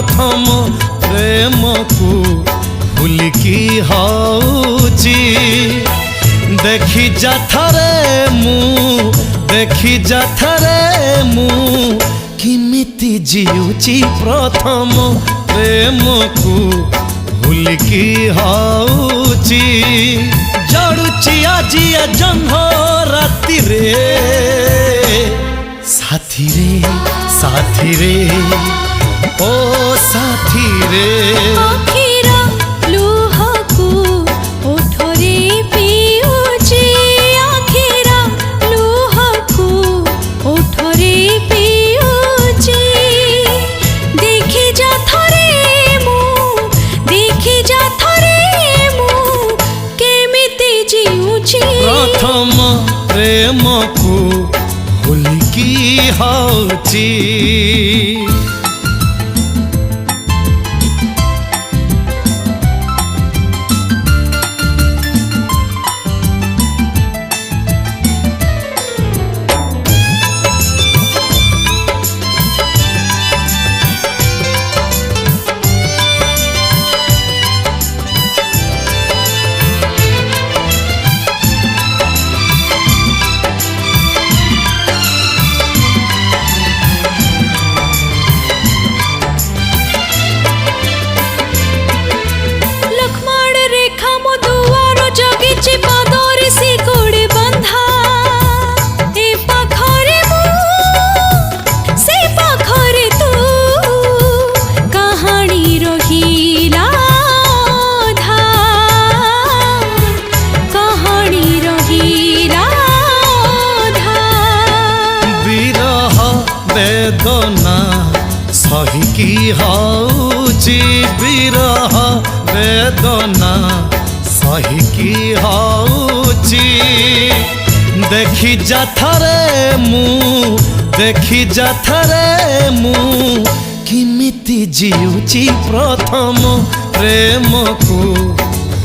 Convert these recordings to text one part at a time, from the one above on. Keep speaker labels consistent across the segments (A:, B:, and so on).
A: प्रथम प्रेम को भूलिकी हौची देखी जाथरे मु देखी जाथरे मु किमिति जीउची प्रथम प्रेम को भूलिकी हौची जड़ुची आजी जन्ह राति रे साथी रे साथी रे ओ साथी रे प्रथम प्रेम को भूलिकी हौची वेदना सहिकी हौची विरह वेदना सहिकी हौची देखी जाथरे मु देखी जाथरे मु किमिति जीउची प्रथम प्रेम को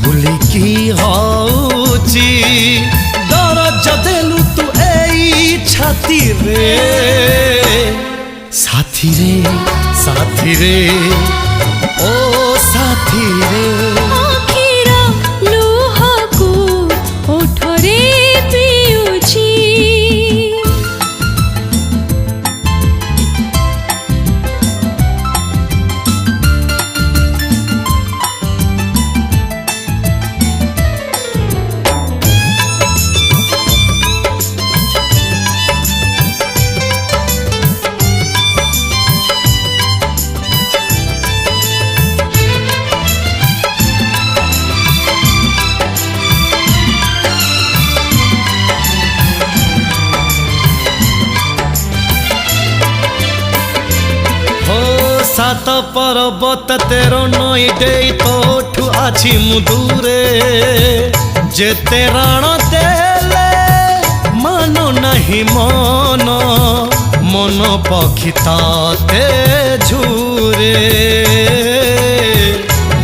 A: भूलिकी हौची दरज देलु तू एई छाती रे साथी रे ओ साथी रे सात पर्वत 13 नई दे तोठु आछि मुदूरे जेते राण देले मानो नहीं मन मन पक्षी ताते झूरे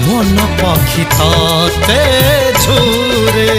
A: मन पक्षी ताते झूरे